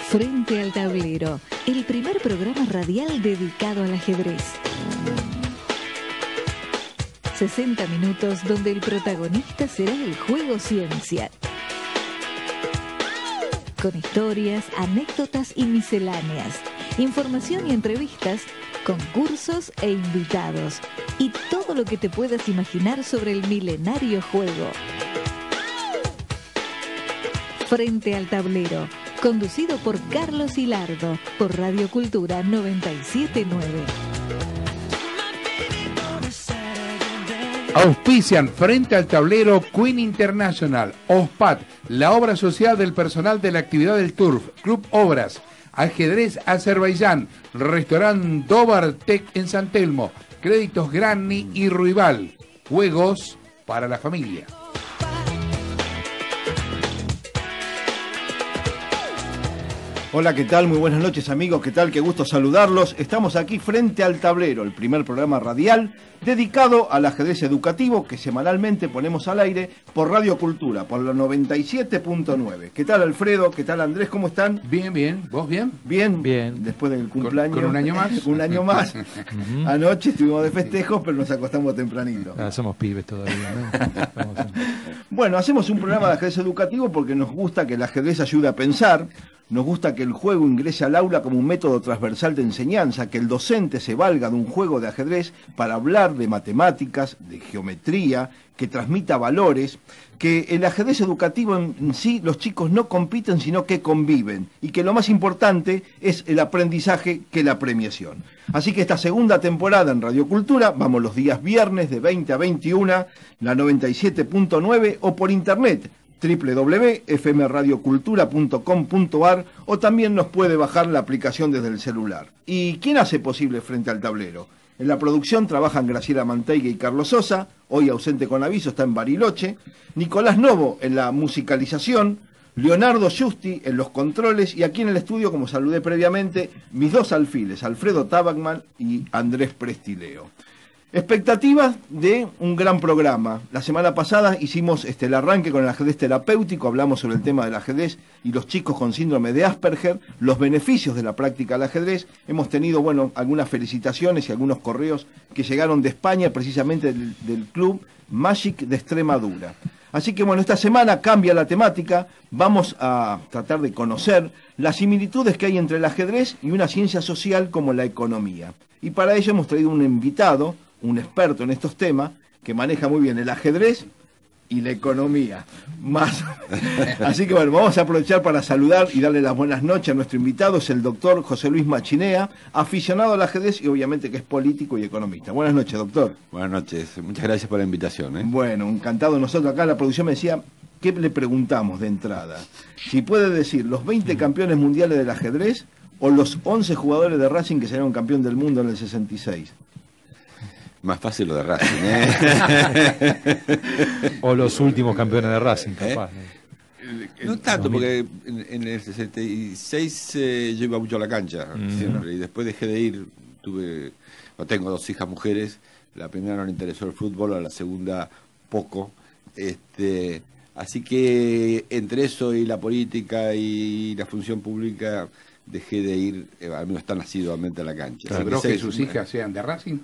Frente al tablero, el primer programa radial dedicado al ajedrez. 60 minutos donde el protagonista será el juego ciencia. Con historias, anécdotas y misceláneas, información y entrevistas, concursos e invitados. Y todo lo que te puedas imaginar sobre el milenario juego. Frente al tablero, conducido por Carlos Hilardo, por Radio Cultura 979. Auspician Frente al Tablero Queen International, OSPAT, la obra social del personal de la actividad del Turf, Club Obras, Ajedrez Azerbaiyán, Restaurant Dobar Tech en San Telmo, Créditos Granny y Ruibal, juegos para la familia. Hola, ¿qué tal? Muy buenas noches, amigos. ¿Qué tal? Qué gusto saludarlos. Estamos aquí Frente al Tablero, el primer programa radial dedicado al ajedrez educativo que semanalmente ponemos al aire por Radio Cultura, por la 97.9. ¿Qué tal, Alfredo? ¿Qué tal, Andrés? ¿Cómo están? Bien, bien. ¿Vos bien? Bien. Bien. Después del cumpleaños. ¿Con un año más? Un año más. Anoche estuvimos de festejos, pero nos acostamos tempranito. Somos pibes todavía, ¿no? Bueno, hacemos un programa de ajedrez educativo porque nos gusta que el ajedrez ayude a pensar. Nos gusta que el juego ingrese al aula como un método transversal de enseñanza, que el docente se valga de un juego de ajedrez para hablar de matemáticas, de geometría, que transmita valores, que el ajedrez educativo en sí, los chicos no compiten sino que conviven, y que lo más importante es el aprendizaje que la premiación. Así que esta segunda temporada en Radio Cultura, vamos los días viernes de 20 a 21, la 97.9 o por internet, www.fmradiocultura.com.ar, o también nos puede bajar la aplicación desde el celular. ¿Y quién hace posible Frente al Tablero? En la producción trabajan Graciela Manteiga y Carlos Sosa, hoy ausente con aviso, está en Bariloche, Nicolás Novo en la musicalización, Leonardo Giusti en los controles, y aquí en el estudio, como saludé previamente, mis dos alfiles, Alfredo Tabacman y Andrés Prestileo. Expectativas de un gran programa. La semana pasada hicimos el arranque con el ajedrez terapéutico, hablamos sobre el tema del ajedrez y los chicos con síndrome de Asperger, los beneficios de la práctica del ajedrez. Hemos tenido, algunas felicitaciones y algunos correos que llegaron de España, precisamente del club Magic de Extremadura. Así que esta semana cambia la temática, vamos a tratar de conocer las similitudes que hay entre el ajedrez y una ciencia social como la economía. Y para ello hemos traído un invitado, un experto en estos temas, que maneja muy bien el ajedrez y la economía. Así que vamos a aprovechar para saludar y darle las buenas noches a nuestro invitado, es el doctor José Luis Machinea, aficionado al ajedrez y obviamente que es político y economista. Buenas noches, doctor. Buenas noches, muchas gracias por la invitación. Bueno, encantado. Nosotros acá la producción me decía, ¿qué le preguntamos de entrada? Si puede decir los 20 campeones mundiales del ajedrez o los 11 jugadores de Racing que salieron campeón del mundo en el 66. Más fácil lo de Racing, O los últimos campeones de Racing, capaz. No tanto, porque en el 66 yo iba mucho a la cancha, siempre, y después dejé de ir. Tengo dos hijas mujeres, la primera no le interesó el fútbol, a la segunda poco. Así que entre eso y la política y la función pública dejé de ir, al menos tan asiduamente a la cancha. ¿Logró que sus hijas sean de Racing?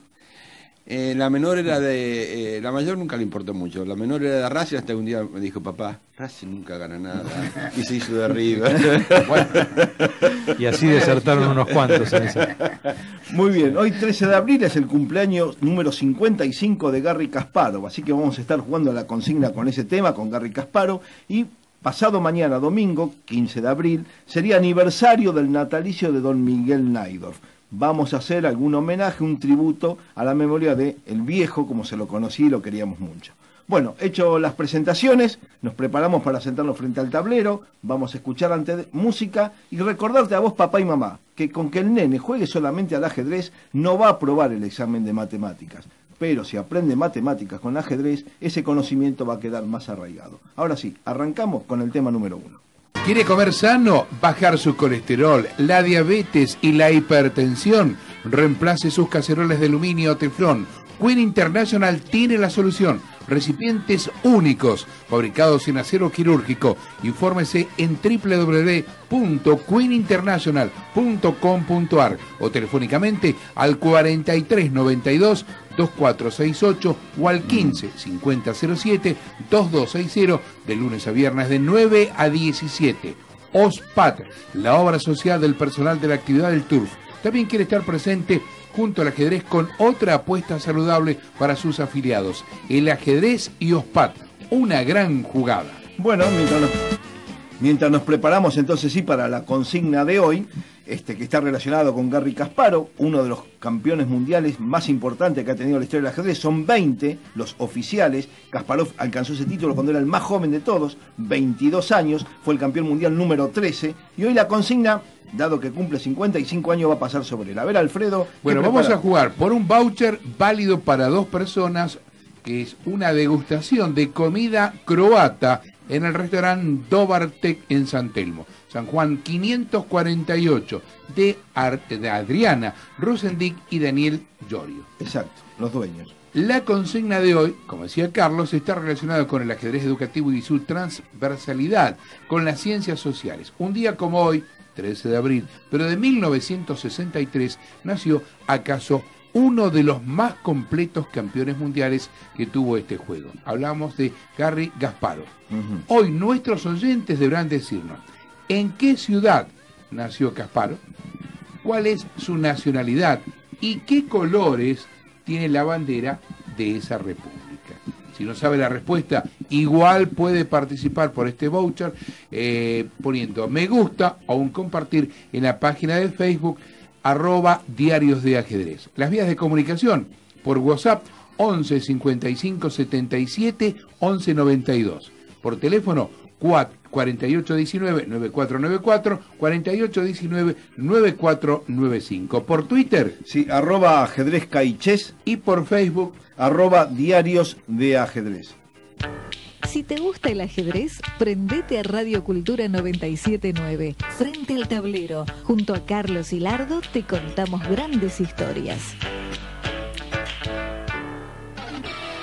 La menor era de... la mayor nunca le importó mucho. La menor era de Racing, hasta que un día me dijo, papá, Racing nunca gana nada. Y se hizo de River. Y así desertaron unos cuantos. Muy bien, hoy 13 de abril es el cumpleaños número 55 de Garry Kasparov. Así que vamos a estar jugando a la consigna con ese tema, con Garry Kasparov. Y pasado mañana, domingo, 15 de abril, sería aniversario del natalicio de don Miguel Najdorf. Vamos a hacer algún homenaje, un tributo a la memoria de el viejo, como se lo conocí y lo queríamos mucho. Bueno, hecho las presentaciones, nos preparamos para sentarnos frente al tablero, vamos a escuchar antes música y recordarte a vos, papá y mamá, que con que el nene juegue solamente al ajedrez no va a aprobar el examen de matemáticas. Pero si aprende matemáticas con ajedrez, ese conocimiento va a quedar más arraigado. Ahora sí, arrancamos con el tema número 1. ¿Quiere comer sano? Bajar su colesterol, la diabetes y la hipertensión. Reemplace sus cacerolas de aluminio o teflón Queen International tiene la solución. Recipientes únicos, fabricados en acero quirúrgico. Infórmese en www.queeninternational.com.ar o telefónicamente al 4392 2468 o al 15 5007 2260 de lunes a viernes de 9 a 17. OSPAT, la obra social del personal de la actividad del turf, también quiere estar presente junto al ajedrez con otra apuesta saludable para sus afiliados. El ajedrez y OSPAT, una gran jugada. Bueno, mientras nos preparamos entonces sí para la consigna de hoy, que está relacionado con Garry Kasparov, uno de los campeones mundiales más importantes que ha tenido la historia del ajedrez. Son 20 los oficiales. Kasparov alcanzó ese título cuando era el más joven de todos, 22 años, fue el campeón mundial número 13, y hoy la consigna, dado que cumple 55 años, va a pasar sobre él. A ver, Alfredo. Bueno, vamos a jugar por un voucher válido para 2 personas, que es una degustación de comida croata en el restaurante Dobartek en San Telmo. San Juan 548, de Adriana Rosendick y Daniel Llorio. Exacto, los dueños. La consigna de hoy, como decía Carlos, está relacionada con el ajedrez educativo y su transversalidad con las ciencias sociales. Un día como hoy, 13 de abril, pero de 1963, nació acaso uno de los más completos campeones mundiales que tuvo este juego. Hablamos de Garry Kasparov. Hoy nuestros oyentes deberán decirnos en qué ciudad nació Kasparov, cuál es su nacionalidad y qué colores tiene la bandera de esa república. Si no sabe la respuesta, igual puede participar por este voucher poniendo me gusta o un compartir en la página de Facebook @Diarios de Ajedrez. Las vías de comunicación por WhatsApp 11 55 77 11 92. Por teléfono 4819-9494, 4819-9495. Por Twitter, sí, @ajedrezcaiches, y por Facebook, @Diarios de Ajedrez. Si te gusta el ajedrez, prendete a Radio Cultura 979. Frente al tablero, junto a Carlos Hilardo, te contamos grandes historias.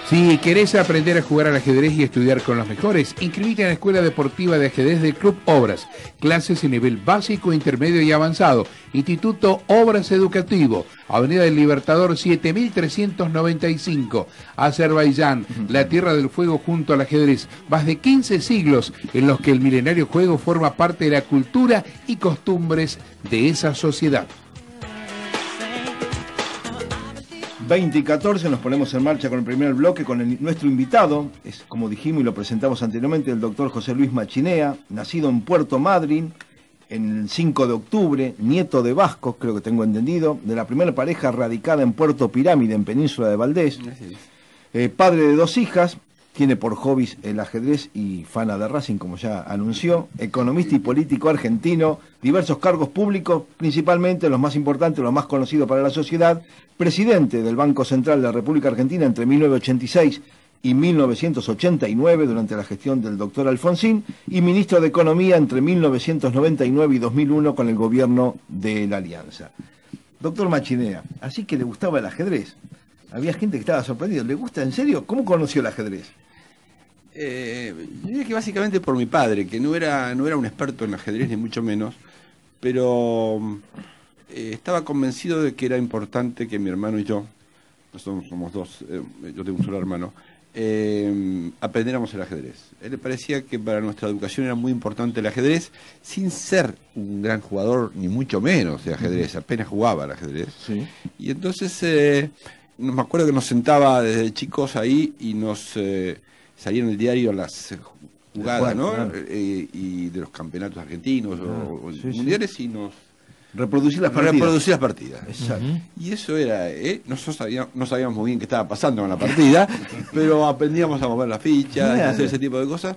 si querés aprender a jugar al ajedrez y estudiar con los mejores, inscribite en la Escuela Deportiva de Ajedrez del Club Obras. Clases en nivel básico, intermedio y avanzado. Instituto Obras Educativo, Avenida del Libertador 7395, Azerbaiyán, la tierra del fuego junto al ajedrez. Más de 15 siglos en los que el milenario juego forma parte de la cultura y costumbres de esa sociedad. 20 y 14 nos ponemos en marcha con el primer bloque con nuestro invitado, es como dijimos y lo presentamos anteriormente, el doctor José Luis Machinea, nacido en Puerto Madryn el 5 de octubre, nieto de vascos, creo que tengo entendido, de la primera pareja radicada en Puerto Pirámide, en Península de Valdés, padre de 2 hijas, tiene por hobbies el ajedrez y fana de Racing, como ya anunció, economista y político argentino, diversos cargos públicos, principalmente los más importantes, los más conocidos para la sociedad, presidente del Banco Central de la República Argentina entre 1986 y 1989 durante la gestión del doctor Alfonsín, y ministro de Economía entre 1999 y 2001 con el gobierno de la Alianza. Doctor Machinea, así que le gustaba el ajedrez. Había gente que estaba sorprendida. ¿Le gusta en serio? ¿Cómo conoció el ajedrez? Diría que básicamente por mi padre, que no era un experto en ajedrez ni mucho menos, pero estaba convencido de que era importante que mi hermano y yo, nosotros somos 2, yo tengo un solo hermano, aprendiéramos el ajedrez. A él le parecía que para nuestra educación era muy importante el ajedrez, sin ser un gran jugador, ni mucho menos de ajedrez, apenas jugaba al ajedrez. Sí. Y entonces, me acuerdo que nos sentaba desde chicos ahí y nos salían en el diario las jugadas, ¿no? Claro. Y de los campeonatos argentinos o mundiales, y nos reproducir las partidas. Exacto. Y eso era, nosotros no sabíamos muy bien qué estaba pasando con la partida, pero aprendíamos a mover las fichas, a hacer ese tipo de cosas.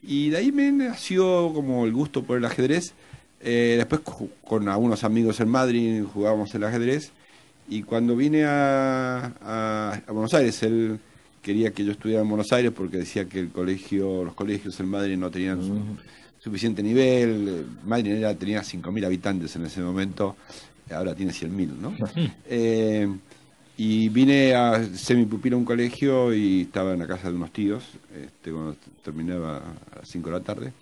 Y de ahí me nació como el gusto por el ajedrez. Después con algunos amigos en Madrid jugábamos el ajedrez. Y cuando vine a Buenos Aires, él quería que yo estudiara en Buenos Aires porque decía que los colegios en Madrid no tenían suficiente nivel. Madrid tenía 5.000 habitantes en ese momento, ahora tiene 100.000, ¿no? Y vine a semipupilo a un colegio y estaba en la casa de unos tíos, cuando terminaba a las 5 de la tarde.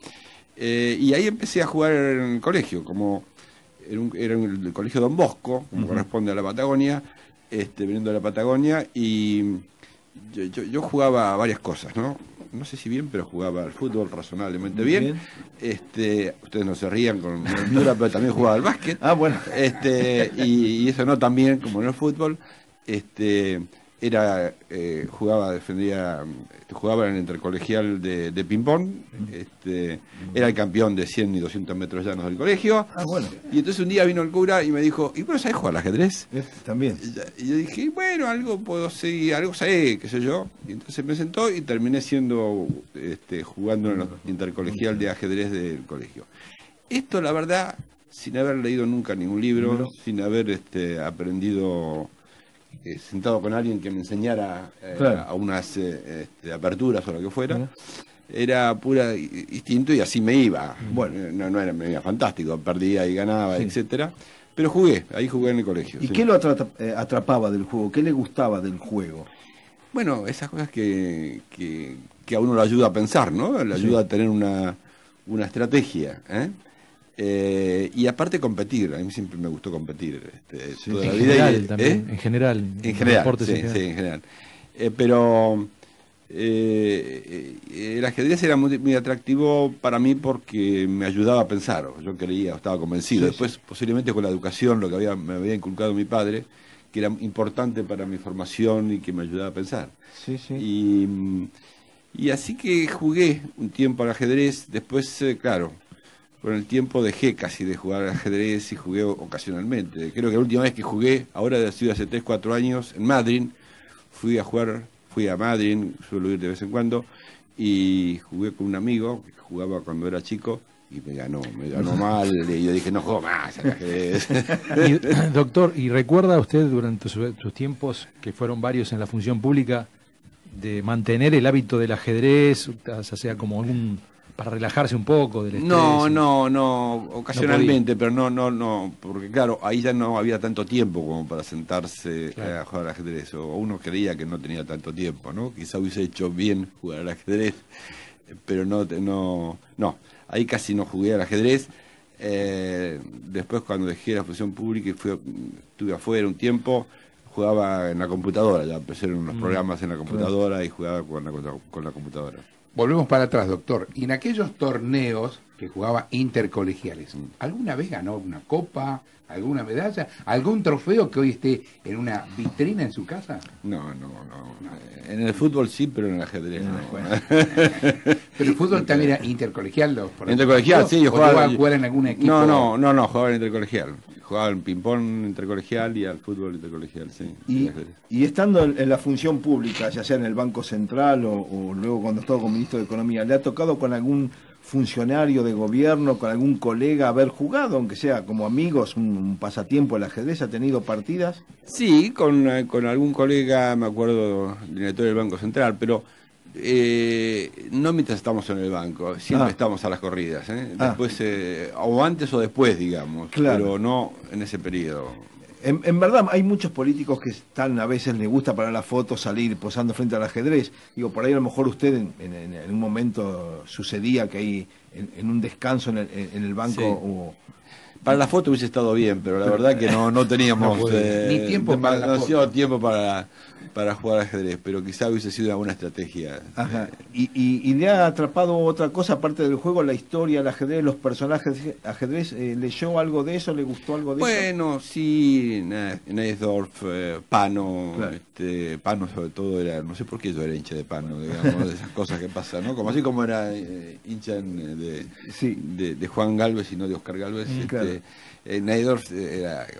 Y ahí empecé a jugar en el colegio, como era el colegio Don Bosco, como corresponde a la Patagonia, viniendo de la Patagonia, y yo jugaba varias cosas, ¿no? No sé si bien, pero jugaba al fútbol razonablemente bien. Ustedes no se rían con mi altura, pero también jugaba al básquet. Ah, bueno. Y eso no tan bien como en el fútbol. Jugaba en el intercolegial de ping-pong, era el campeón de 100 y 200 metros llanos del colegio. Ah, bueno. Y entonces un día vino el cura y me dijo, ¿y vos sabés jugar al ajedrez? También. Y yo dije, bueno, algo puedo seguir, algo sé, qué sé yo. Y entonces me sentó y terminé jugando en el intercolegial de ajedrez del colegio. Esto, la verdad, sin haber leído nunca ningún libro, sin haber aprendido... sentado con alguien que me enseñara a unas aperturas o lo que fuera, era pura instinto y así me iba. Bueno, no era, me iba fantástico, perdía y ganaba, etcétera, pero ahí jugué en el colegio. ¿Y qué lo atrapaba del juego? ¿Qué le gustaba del juego? Bueno, esas cosas que a uno le ayuda a pensar, ¿no? Le ayuda a tener una estrategia, y aparte competir, a mí siempre me gustó competir toda la vida. En general, en general. Pero el ajedrez era muy atractivo para mí porque me ayudaba a pensar, yo estaba convencido. Después, posiblemente con la educación, lo que me había inculcado mi padre, que era importante para mi formación y que me ayudaba a pensar. Y así que jugué un tiempo al ajedrez, después, claro, con el tiempo dejé casi de jugar al ajedrez y jugué ocasionalmente. Creo que la última vez que jugué, ahora ha sido hace 3-4 años, en Madrid, fui a Madrid, suelo ir de vez en cuando, y jugué con un amigo que jugaba cuando era chico, y me ganó mal, y yo dije, no juego más al ajedrez. Doctor, ¿y recuerda usted durante sus tiempos, que fueron varios en la función pública, de mantener el hábito del ajedrez, o sea, como para relajarse un poco del estrés? No, ocasionalmente, pero no, porque claro, ahí ya no había tanto tiempo como para sentarse a jugar al ajedrez, o uno creía que no tenía tanto tiempo, ¿no? Quizá hubiese hecho bien jugar al ajedrez, pero no, ahí casi no jugué al ajedrez. Después, cuando dejé la función pública y estuve afuera un tiempo, jugaba en la computadora, ya empecé en unos programas en la computadora y jugaba con la computadora. Volvemos para atrás, doctor. Y en aquellos torneos que jugaba intercolegiales, ¿alguna vez ganó una copa, alguna medalla, algún trofeo que hoy esté en una vitrina en su casa? No. En el fútbol sí, pero en el ajedrez no. Bueno. Pero el fútbol también era intercolegial. Intercolegial, sí, yo jugaba a jugar en algún equipo. No, jugaba en intercolegial. Jugaba en ping-pong intercolegial y al fútbol intercolegial, sí. Y estando en la función pública, ya sea en el Banco Central o luego cuando estaba como ministro de Economía, ¿le ha tocado con algún funcionario de gobierno, con algún colega haber jugado, aunque sea como amigos, un pasatiempo el ajedrez? ¿Ha tenido partidas? Sí, con algún colega, me acuerdo, director del Banco Central, pero no mientras estamos en el banco, siempre estamos a las corridas, después, o antes o después, digamos, pero no en ese periodo. En verdad hay muchos políticos que están, a veces les gusta para la foto salir posando frente al ajedrez. Digo, por ahí a lo mejor usted en un momento sucedía que ahí en un descanso en el banco... Para la foto hubiese estado bien, pero la verdad que no teníamos ni tiempo tiempo para jugar al ajedrez, pero quizá hubiese sido una buena estrategia. Ajá. ¿Y le ha atrapado otra cosa aparte del juego, la historia, el ajedrez, los personajes ajedrez? ¿Leyó algo de eso? ¿Le gustó algo de eso? Bueno, sí, Naisdorf, Pano, claro. Pano sobre todo era, no sé por qué yo era hincha de Pano, digamos, de esas cosas que pasan, ¿no? Como así como era hincha de Juan Galvez y no de Oscar Galvez. Claro. Naisdorf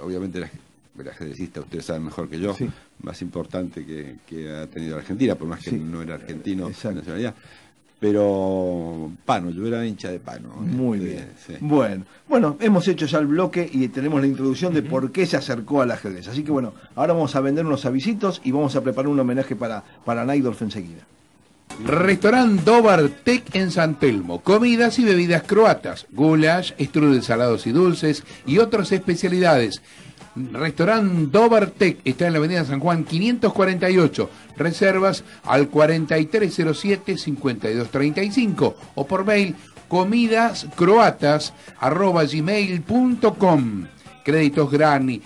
obviamente era el ajedrecista, ustedes saben mejor que yo, más importante que ha tenido Argentina, por más que no era argentino de nacionalidad. Pero Pano, yo era hincha de Pano. Muy bien. Sí. Bueno, hemos hecho ya el bloque y tenemos la introducción de por qué se acercó al ajedrez. Así que bueno, ahora vamos a vender unos avisitos y vamos a preparar un homenaje para Naisdorf enseguida. Restaurant Dobar Tec en San Telmo. Comidas y bebidas croatas, goulash, strudel salados y dulces y otras especialidades. Restaurant Dobertec está en la avenida San Juan 548. Reservas al 4307-5235 o por mail comidascroatas@gmail.com. Créditos Grani.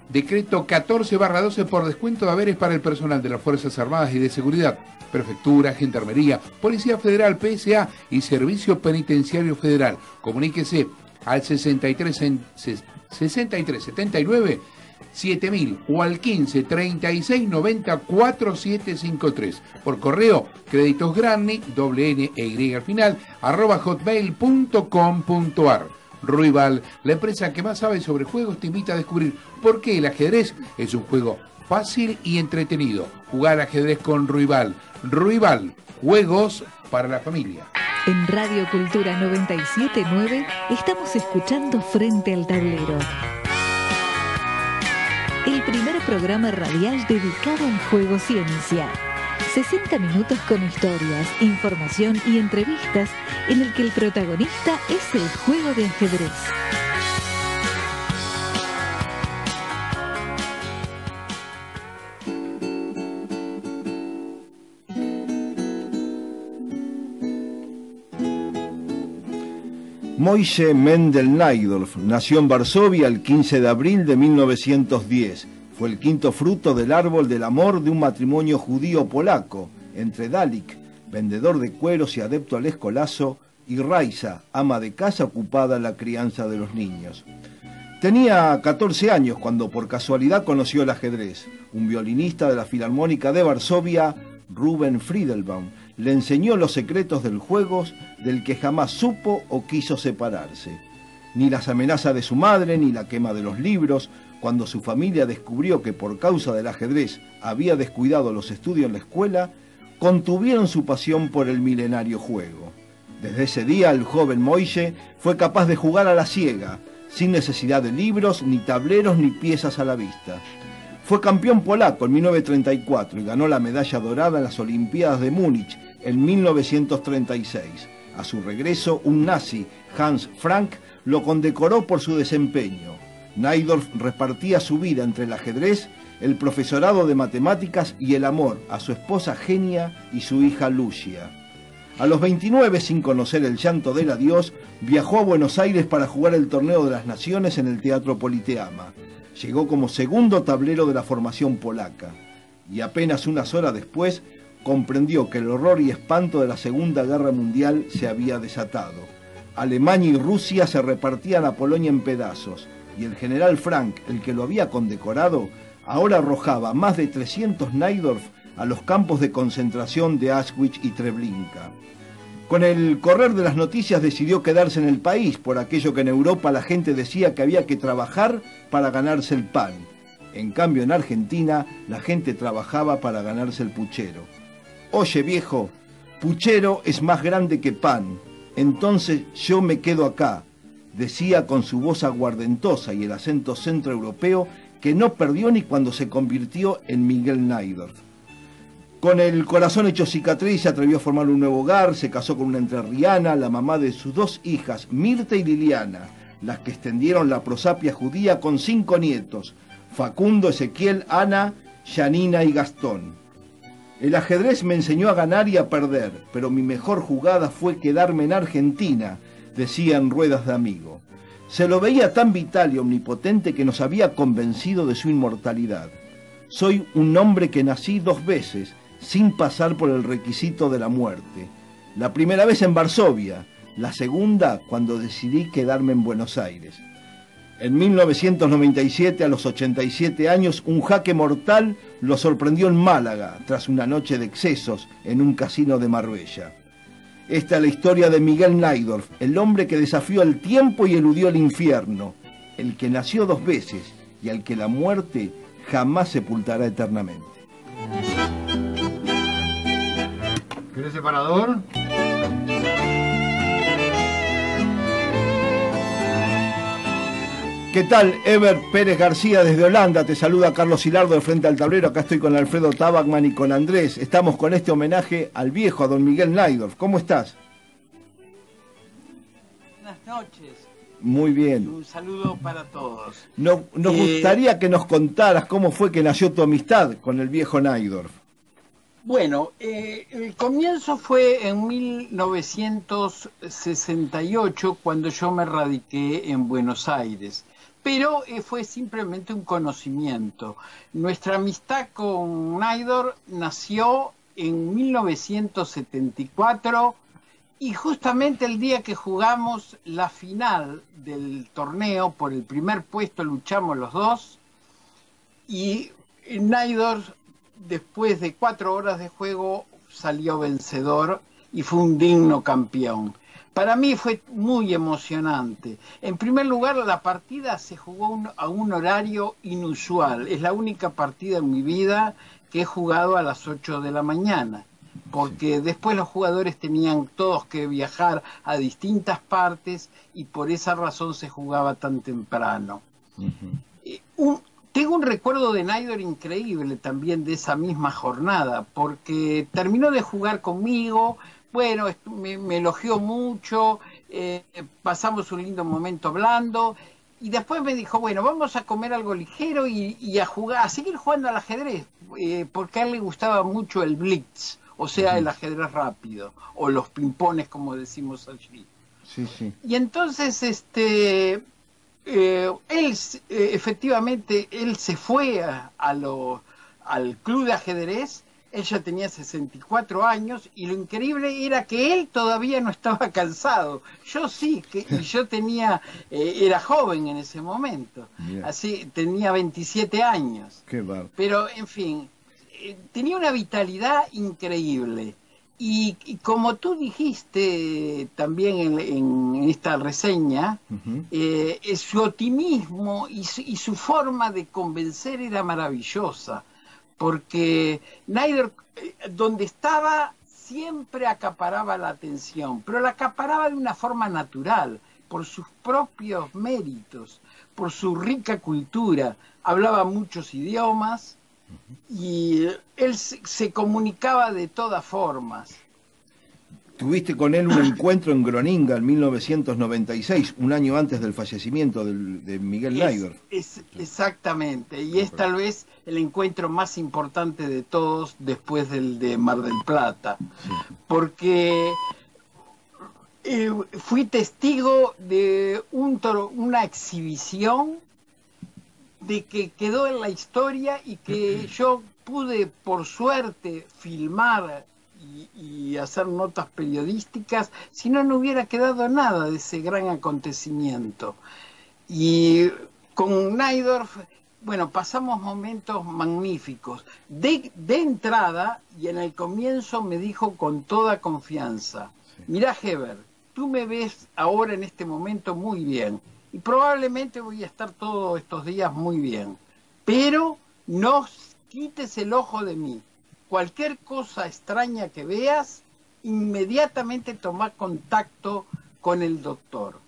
Decreto 14/12 por descuento de haberes para el personal de las Fuerzas Armadas y de Seguridad, Prefectura, Gendarmería, Policía Federal, PSA y Servicio Penitenciario Federal. Comuníquese al 6379 7000 o al 15 36 90 4753. Por correo, créditosgrani, @y al final, @hotmail.com.ar. Ruibal, la empresa que más sabe sobre juegos, te invita a descubrir por qué el ajedrez es un juego fácil y entretenido. Jugar ajedrez con Ruibal. Ruibal, juegos para la familia. En Radio Cultura 97.9 estamos escuchando Frente al Tablero, el primer programa radial dedicado al juego ciencia. 60 minutos con historias, información y entrevistas en el que el protagonista es el juego de ajedrez. Moishe Mendel Najdorf nació en Varsovia el 15 de abril de 1910. Fue el quinto fruto del árbol del amor de un matrimonio judío-polaco entre Dalik, vendedor de cueros y adepto al escolazo, y Raisa, ama de casa ocupada en la crianza de los niños. Tenía 14 años cuando por casualidad conoció el ajedrez. Un violinista de la Filarmónica de Varsovia, Ruben Friedelbaum, le enseñó los secretos del juego del que jamás supo o quiso separarse. Ni las amenazas de su madre, ni la quema de los libros, cuando su familia descubrió que por causa del ajedrez había descuidado los estudios en la escuela, contuvieron su pasión por el milenario juego. Desde ese día el joven Moishe fue capaz de jugar a la ciega, sin necesidad de libros, ni tableros, ni piezas a la vista. Fue campeón polaco en 1934 y ganó la medalla dorada en las Olimpiadas de Múnich en 1936. A su regreso, un nazi, Hans Frank, lo condecoró por su desempeño. Najdorf repartía su vida entre el ajedrez, el profesorado de matemáticas y el amor a su esposa Genia y su hija Lucia. A los 29, sin conocer el llanto del adiós, viajó a Buenos Aires para jugar el Torneo de las Naciones en el Teatro Politeama. Llegó como segundo tablero de la formación polaca y apenas unas horas después comprendió que el horror y espanto de la Segunda Guerra Mundial se había desatado. Alemania y Rusia se repartían a Polonia en pedazos y el general Frank, el que lo había condecorado, ahora arrojaba más de 300 Najdorf a los campos de concentración de Auschwitz y Treblinka. Con el correr de las noticias decidió quedarse en el país, por aquello que en Europa la gente decía que había que trabajar para ganarse el pan. En cambio en Argentina la gente trabajaba para ganarse el puchero. Oye viejo, puchero es más grande que pan, entonces yo me quedo acá, decía con su voz aguardentosa y el acento centroeuropeo que no perdió ni cuando se convirtió en Miguel Najdorf. Con el corazón hecho cicatriz se atrevió a formar un nuevo hogar, se casó con una entrerriana, la mamá de sus dos hijas, Mirta y Liliana, las que extendieron la prosapia judía con 5 nietos, Facundo, Ezequiel, Ana, Janina y Gastón. El ajedrez me enseñó a ganar y a perder, pero mi mejor jugada fue quedarme en Argentina, decía en ruedas de amigo. Se lo veía tan vital y omnipotente que nos había convencido de su inmortalidad. Soy un hombre que nací 2 veces, sin pasar por el requisito de la muerte. La primera vez en Varsovia, la segunda cuando decidí quedarme en Buenos Aires. En 1997, a los 87 años, un jaque mortal lo sorprendió en Málaga, tras una noche de excesos en un casino de Marbella. Esta es la historia de Miguel Najdorf, el hombre que desafió el tiempo y eludió el infierno, el que nació 2 veces y al que la muerte jamás sepultará eternamente. ¿Querés separador? ¿Qué tal? Ever Pérez García desde Holanda, te saluda Carlos Hilardo de Frente al Tablero, acá estoy con Alfredo Tabacman y con Andrés, estamos con este homenaje al viejo, a don Miguel Najdorf. ¿Cómo estás? Buenas noches. Muy bien. Un saludo para todos. Nos gustaría que nos contaras cómo fue que nació tu amistad con el viejo Najdorf. Bueno, el comienzo fue en 1968, cuando yo me radiqué en Buenos Aires. Pero fue simplemente un conocimiento. Nuestra amistad con Najdorf nació en 1974 y justamente el día que jugamos la final del torneo, por el primer puesto luchamos los dos, y Najdorf, después de 4 horas de juego, salió vencedor y fue un digno campeón. Para mí fue muy emocionante. En primer lugar, la partida se jugó a un horario inusual. Es la única partida en mi vida que he jugado a las 8 de la mañana, porque después los jugadores tenían todos que viajar a distintas partes y por esa razón se jugaba tan temprano. Tengo un recuerdo de Najdorf increíble también de esa misma jornada, porque terminó de jugar conmigo. Bueno, me elogió mucho, pasamos un lindo momento hablando, y después me dijo, bueno, vamos a comer algo ligero y a jugar, a seguir jugando al ajedrez, porque a él le gustaba mucho el blitz, o sea, el ajedrez rápido, o los pimpones, como decimos allí. Sí, sí. Y entonces, efectivamente, él se fue al club de ajedrez. Él ya tenía 64 años y lo increíble era que él todavía no estaba cansado. Yo sí, y yo era joven en ese momento. Bien. Así, tenía 27 años. Qué bárbaro. Pero, en fin, tenía una vitalidad increíble. Y como tú dijiste también en esta reseña, su optimismo y su forma de convencer era maravillosa. Porque Najdorf, donde estaba, siempre acaparaba la atención, pero la acaparaba de una forma natural, por sus propios méritos, por su rica cultura. Hablaba muchos idiomas y él se comunicaba de todas formas. Tuviste con él un encuentro en Groninga en 1996, un año antes del fallecimiento de Miguel Najdorf. Exactamente, y es tal vez el encuentro más importante de todos después del de Mar del Plata, sí. Porque fui testigo de una exhibición de que quedó en la historia y que yo pude, por suerte, filmar y hacer notas periodísticas, si no, no hubiera quedado nada de ese gran acontecimiento. Y con Najdorf, bueno, pasamos momentos magníficos. De entrada, y en el comienzo me dijo con toda confianza, mirá, Heber, tú me ves ahora en este momento muy bien, y probablemente voy a estar todos estos días muy bien, pero no quites el ojo de mí. Cualquier cosa extraña que veas, inmediatamente toma contacto con el doctor.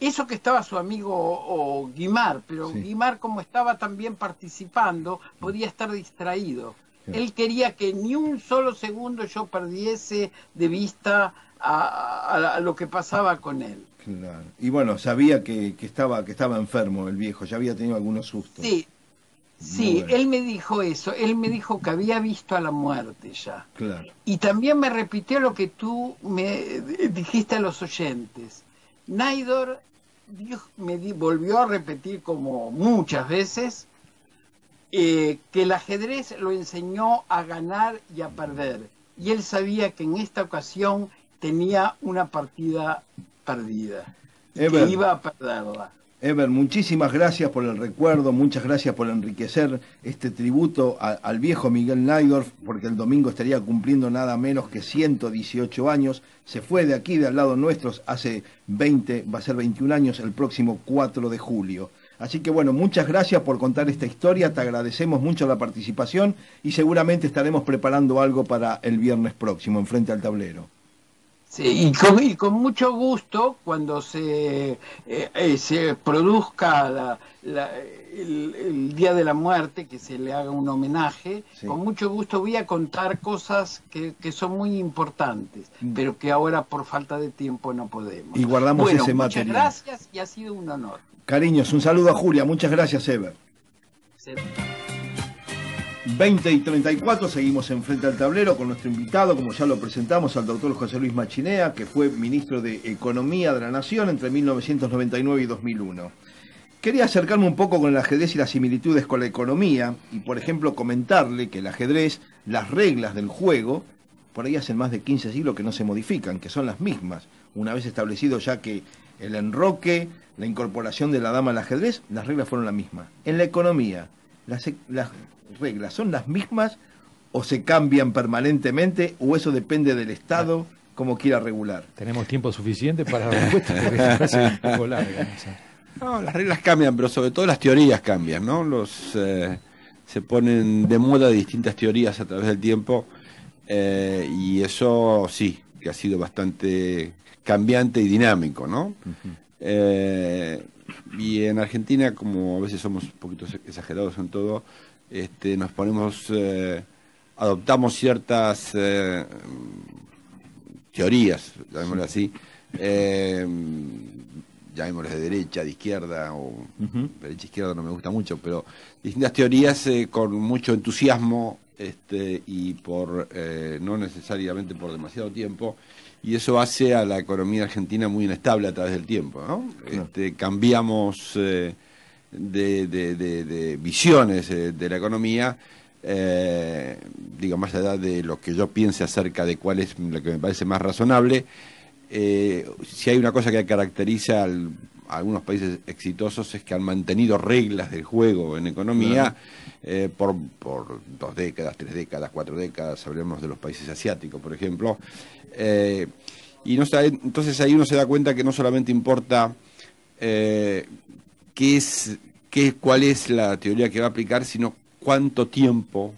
Eso que estaba su amigo Guimard, pero sí. Guimard, como estaba también participando, podía estar distraído. Sí. Él quería que ni un solo segundo yo perdiese de vista a lo que pasaba con él. Claro. Y bueno, sabía que estaba enfermo el viejo, ya había tenido algunos sustos. Sí. Sí, bueno. Él me dijo eso, él me dijo que había visto a la muerte ya. Claro. Y también me repitió lo que tú me dijiste a los oyentes. Najdorf volvió a repetir como muchas veces que el ajedrez lo enseñó a ganar y a perder. Y él sabía que en esta ocasión tenía una partida perdida, que iba a perderla. Heber, muchísimas gracias por el recuerdo, muchas gracias por enriquecer este tributo al viejo Miguel Najdorf, porque el domingo estaría cumpliendo nada menos que 118 años. Se fue de aquí, de al lado nuestros, hace 20, va a ser 21 años, el próximo 4 de julio. Así que bueno, muchas gracias por contar esta historia, te agradecemos mucho la participación y seguramente estaremos preparando algo para el viernes próximo en Frente al Tablero. Sí, y con mucho gusto cuando se produzca el Día de la Muerte, que se le haga un homenaje, Sí. con mucho gusto voy a contar cosas que son muy importantes, pero que ahora por falta de tiempo no podemos. Y guardamos bueno, ese muchas material. gracias y ha sido un honor. Cariños, un saludo a Julia. Muchas gracias, Ever. 20:34, seguimos en Frente al Tablero con nuestro invitado, como ya lo presentamos, al doctor José Luis Machinea, que fue ministro de Economía de la Nación entre 1999 y 2001. Quería acercarme un poco con el ajedrez y las similitudes con la economía, y por ejemplo comentarle que el ajedrez, las reglas del juego, por ahí hacen más de 15 siglos que no se modifican, que son las mismas. Una vez establecido ya que el enroque, la incorporación de la dama al ajedrez, las reglas fueron las mismas. En la economía, las reglas son las mismas o se cambian permanentemente o eso depende del Estado como quiera regular. Tenemos tiempo suficiente para la respuesta porque me parece un poco larga. No, las reglas cambian, pero sobre todo las teorías cambian, ¿no? Se ponen de moda distintas teorías a través del tiempo y eso sí, que ha sido bastante cambiante y dinámico, ¿no? Y en Argentina, como a veces somos un poquito exagerados en todo, nos ponemos, adoptamos ciertas teorías, llamémoslo así, llamémoslas de derecha, de izquierda, o derecha izquierda no me gusta mucho, pero distintas teorías con mucho entusiasmo y por no necesariamente por demasiado tiempo, y eso hace a la economía argentina muy inestable a través del tiempo, ¿no? Claro. Cambiamos de visiones de la economía, digo, más allá de lo que yo piense acerca de cuál es lo que me parece más razonable. Si hay una cosa que caracteriza a algunos países exitosos es que han mantenido reglas del juego en economía, por 2 décadas, 3 décadas, 4 décadas, hablemos de los países asiáticos, por ejemplo, y entonces ahí uno se da cuenta que no solamente importa cuál es la teoría que va a aplicar, sino cuánto tiempo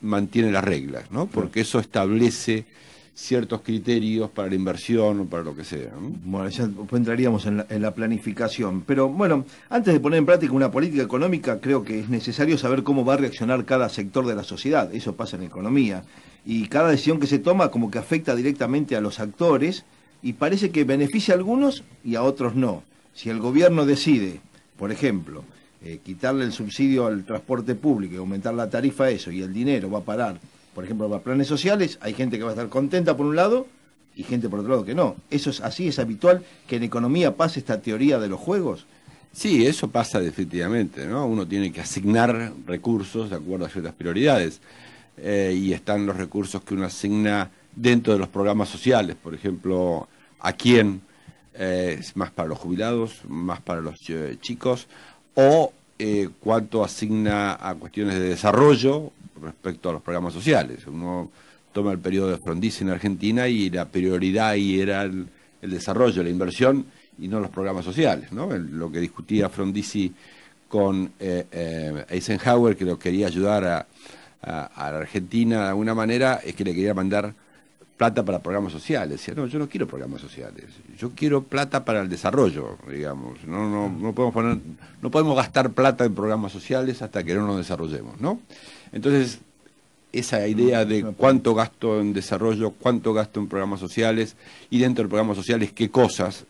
mantiene las reglas, ¿no? Porque eso establece ciertos criterios para la inversión o para lo que sea, ¿no? Bueno, ya entraríamos en la planificación. Pero bueno, antes de poner en práctica una política económica, creo que es necesario saber cómo va a reaccionar cada sector de la sociedad. Eso pasa en economía. Y cada decisión que se toma como que afecta directamente a los actores y parece que beneficia a algunos y a otros no. Si el gobierno decide, por ejemplo, quitarle el subsidio al transporte público y aumentar la tarifa a eso y el dinero va a parar, por ejemplo, para planes sociales, hay gente que va a estar contenta por un lado y gente por otro lado que no. ¿Eso es así? ¿Es habitual que en economía pase esta teoría de los juegos? Sí, eso pasa definitivamente, ¿no? Uno tiene que asignar recursos de acuerdo a ciertas prioridades y están los recursos que uno asigna dentro de los programas sociales, por ejemplo, a quién es más para los jubilados, más para los chicos, o cuánto asigna a cuestiones de desarrollo respecto a los programas sociales. Uno toma el periodo de Frondizi en Argentina y la prioridad ahí era el desarrollo, la inversión y no los programas sociales, ¿no? Lo que discutía Frondizi con Eisenhower, que lo quería ayudar a la Argentina de alguna manera, es que le quería mandar plata para programas sociales. Decía, no, yo no quiero programas sociales, yo quiero plata para el desarrollo, digamos. No podemos gastar plata en programas sociales hasta que no nos desarrollemos, ¿no? Entonces, esa idea de cuánto gasto en desarrollo, cuánto gasto en programas sociales y dentro de programas sociales qué cosas,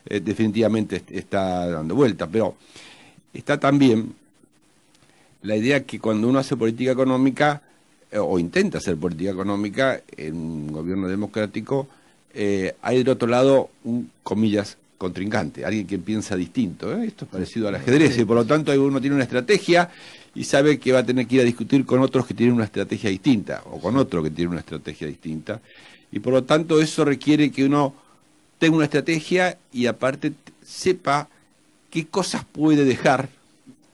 definitivamente está dando vuelta. Pero está también la idea que cuando uno hace política económica o intenta hacer política económica en un gobierno democrático, hay del otro lado un, comillas, contrincante, alguien que piensa distinto. Esto es parecido al ajedrez y por lo tanto uno tiene una estrategia y sabe que va a tener que ir a discutir con otros que tienen una estrategia distinta o con otro que tiene una estrategia distinta y por lo tanto eso requiere que uno tenga una estrategia y aparte sepa qué cosas puede dejar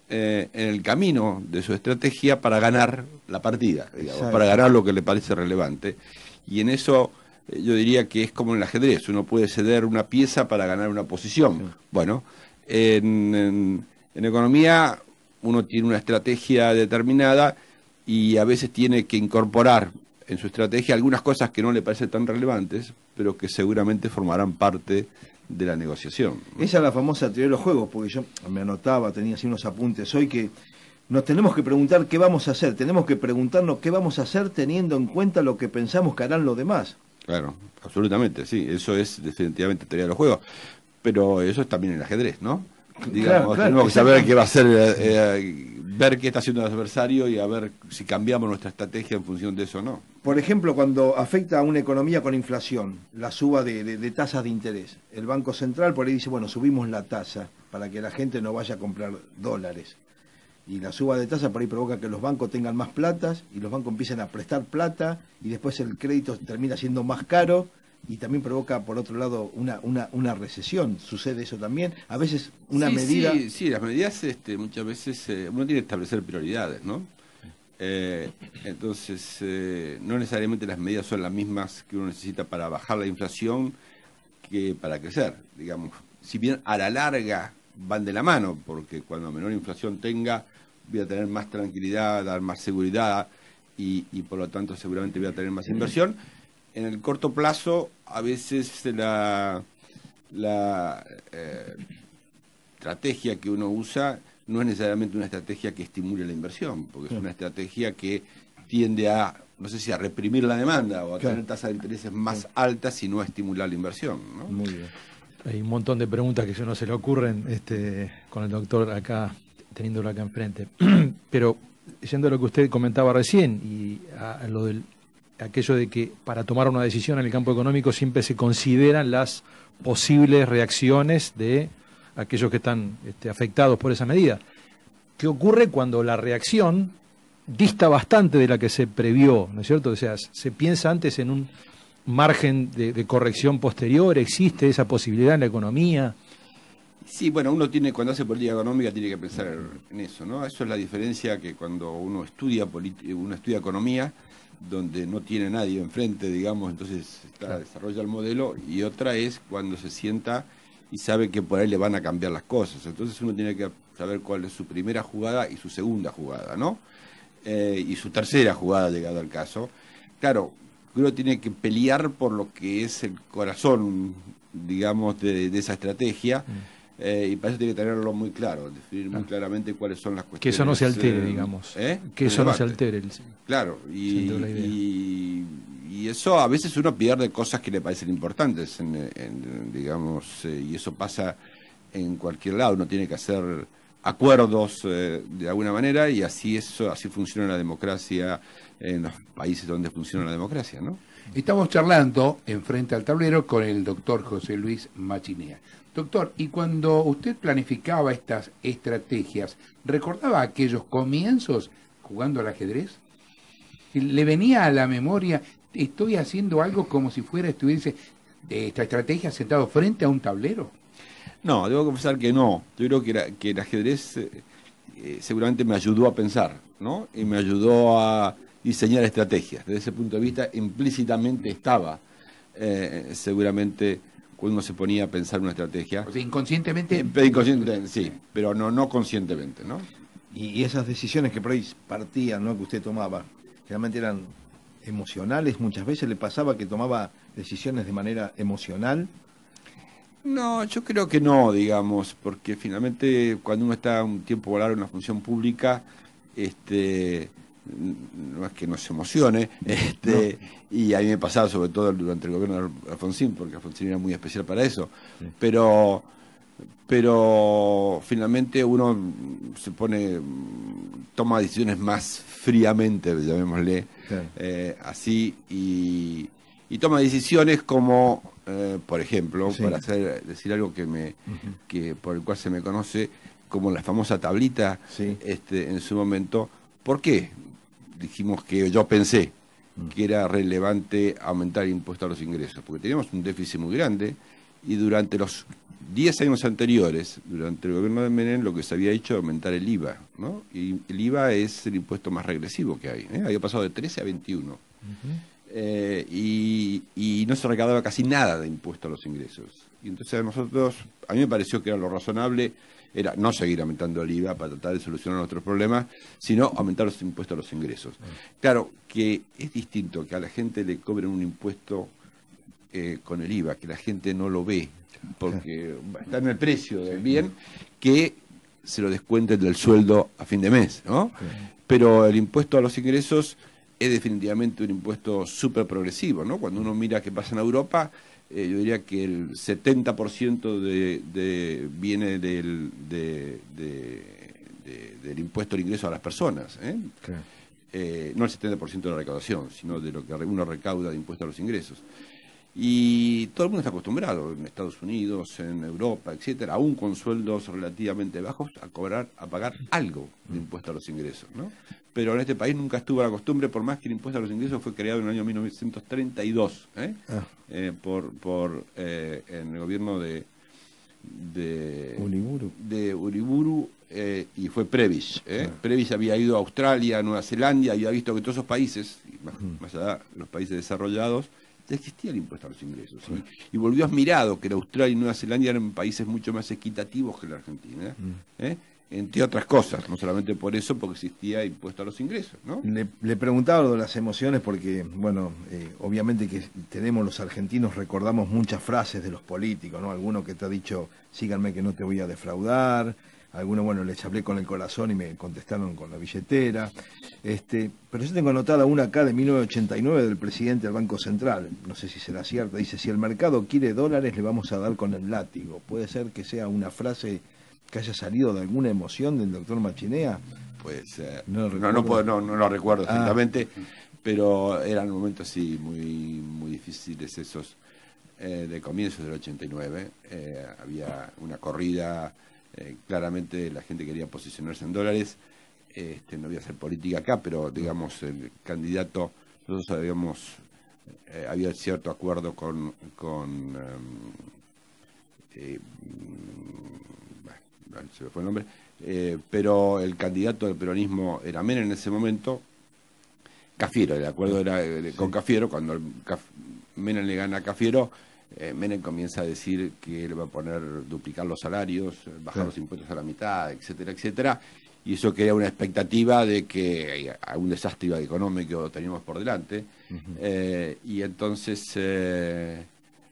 en el camino de su estrategia para ganar la partida, digamos, para ganar lo que le parece relevante. Y en eso yo diría que es como en el ajedrez, uno puede ceder una pieza para ganar una posición. Sí. Bueno, en economía uno tiene una estrategia determinada y a veces tiene que incorporar en su estrategia algunas cosas que no le parecen tan relevantes, pero que seguramente formarán parte de la negociación, ¿no? Esa es la famosa teoría de los juegos, porque yo me anotaba, tenía así unos apuntes hoy que nos tenemos que preguntar qué vamos a hacer, tenemos que preguntarnos qué vamos a hacer teniendo en cuenta lo que pensamos que harán los demás. Claro, absolutamente, sí, eso es definitivamente teoría de los juegos, pero eso es también el ajedrez, ¿no? Digamos, claro, tenemos que saber qué va a hacer, ver qué está haciendo el adversario y a ver si cambiamos nuestra estrategia en función de eso o no. Por ejemplo, cuando afecta a una economía con inflación, la suba de tasas de interés, el Banco Central por ahí dice, bueno, subimos la tasa para que la gente no vaya a comprar dólares. Y la suba de tasa por ahí provoca que los bancos tengan más platas y los bancos empiecen a prestar plata y después el crédito termina siendo más caro y también provoca, por otro lado, una recesión. ¿Sucede eso también? A veces una medida... Sí, las medidas muchas veces uno tiene que establecer prioridades, ¿no? Entonces, no necesariamente las medidas son las mismas que uno necesita para bajar la inflación que para crecer, digamos. Si bien a la larga van de la mano, porque cuando menor inflación tenga, voy a tener más tranquilidad, dar más seguridad y por lo tanto seguramente voy a tener más inversión. En el corto plazo, a veces la estrategia que uno usa no es necesariamente una estrategia que estimule la inversión, porque es una estrategia que tiende a, no sé si a reprimir la demanda o a tener tasas de intereses más altas y no a estimular la inversión, ¿no? Muy bien. Hay un montón de preguntas que no se le ocurren con el doctor acá, teniéndolo acá enfrente. Pero yendo a lo que usted comentaba recién y a lo del aquello de que para tomar una decisión en el campo económico siempre se consideran las posibles reacciones de aquellos que están afectados por esa medida. ¿Qué ocurre cuando la reacción dista bastante de la que se previó, ¿no es cierto? O sea, se piensa antes en un margen de corrección posterior, ¿existe esa posibilidad en la economía? Sí, bueno, uno cuando hace política económica tiene que pensar en eso, ¿no? Eso es la diferencia que cuando uno estudia economía, donde no tiene nadie enfrente, digamos, entonces desarrolla el modelo, y otra es cuando se sienta y sabe que por ahí le van a cambiar las cosas. Entonces uno tiene que saber cuál es su primera jugada y su segunda jugada, ¿no? Y su tercera jugada, llegado al caso. Claro, uno tiene que pelear por lo que es el corazón, digamos, de esa estrategia. Y para eso tiene que tenerlo muy claro, definir muy claramente cuáles son las cuestiones. Que eso no se altere, digamos. Que eso no se altere. Claro, y eso a veces uno pierde cosas que le parecen importantes, digamos, y eso pasa en cualquier lado. Uno tiene que hacer acuerdos de alguna manera, y así funciona la democracia en los países donde funciona la democracia, ¿no? Estamos charlando en Frente al Tablero con el doctor José Luis Machinea. Doctor, y cuando usted planificaba estas estrategias, ¿recordaba aquellos comienzos jugando al ajedrez? ¿Le venía a la memoria, estoy haciendo algo como si estuviese esta estrategia sentado frente a un tablero? No, debo confesar que no. Yo creo que el ajedrez seguramente me ayudó a pensar, ¿no? Y me ayudó a diseñar estrategias. Desde ese punto de vista, implícitamente estaba seguramente cuando uno se ponía a pensar una estrategia. O sea, inconscientemente. Inconscientemente, sí, pero no conscientemente, ¿no? Y esas decisiones que por ahí partían, ¿no?, que usted tomaba, generalmente eran emocionales. Muchas veces le pasaba que tomaba decisiones de manera emocional. No, yo creo que no, digamos, porque finalmente cuando uno está un tiempo largo en una función pública, no es que no se emocione, y a mí me pasaba sobre todo durante el gobierno de Alfonsín, porque Alfonsín era muy especial para eso, sí. pero finalmente uno toma decisiones más fríamente, llamémosle, así, y toma decisiones como, por ejemplo, para decir algo que por el cual se me conoce como la famosa tablita, en su momento. ¿Por qué? Dijimos que yo pensé que era relevante aumentar el impuesto a los ingresos, porque teníamos un déficit muy grande, y durante los 10 años anteriores, durante el gobierno de Menem, lo que se había hecho era aumentar el IVA, ¿no? Y el IVA es el impuesto más regresivo que hay, había pasado de 13 a 21. y no se recaudaba casi nada de impuesto a los ingresos. Y entonces a mí me pareció que era lo razonable, era no seguir aumentando el IVA para tratar de solucionar nuestros problemas, sino aumentar los impuestos a los ingresos. Claro, que es distinto que a la gente le cobren un impuesto con el IVA, que la gente no lo ve, porque está en el precio del bien, que se lo descuenten del sueldo a fin de mes, ¿no? Pero el impuesto a los ingresos es definitivamente un impuesto súper progresivo, ¿no? Cuando uno mira qué pasa en Europa, yo diría que el 70% viene del impuesto al ingreso a las personas, no el 70% de la recaudación, sino de lo que uno recauda de impuesto a los ingresos. Y todo el mundo está acostumbrado, en Estados Unidos, en Europa, etcétera, aún con sueldos relativamente bajos, a pagar algo de impuesto a los ingresos, ¿no? Pero en este país nunca estuvo la costumbre, por más que el impuesto a los ingresos fue creado en el año 1932, en el gobierno de Uriburu, y fue Prebisch. Prebisch había ido a Australia, a Nueva Zelanda, y había visto que todos esos países, más allá de los países desarrollados, ya existía el impuesto a los ingresos. Y volvió admirado que Australia y Nueva Zelanda eran países mucho más equitativos que la Argentina, entre otras cosas, no solamente por eso, porque existía impuesto a los ingresos, ¿no? Le preguntaba lo de las emociones porque, bueno, obviamente que tenemos los argentinos, recordamos muchas frases de los políticos, ¿no? Alguno que te ha dicho, síganme que no te voy a defraudar. Algunos, bueno, les hablé con el corazón y me contestaron con la billetera. Pero yo tengo anotada una acá de 1989 del presidente del Banco Central. No sé si será cierta. Dice, si el mercado quiere dólares, le vamos a dar con el látigo. ¿Puede ser que sea una frase que haya salido de alguna emoción del doctor Machinea? Puede ser. No lo recuerdo exactamente, pero eran momentos así muy difíciles esos de comienzos del 89. Había una corrida... claramente la gente quería posicionarse en dólares, no voy a hacer política acá, pero digamos el candidato, nosotros habíamos había cierto acuerdo con se me fue el nombre, pero el candidato del peronismo era Menem en ese momento. Cafiero, el acuerdo era con Cafiero. Cuando Menem le gana a Cafiero, Menem comienza a decir que le va a duplicar los salarios, bajar los impuestos a la mitad, etcétera, etcétera, y eso crea una expectativa de que un desastre económico teníamos por delante, y entonces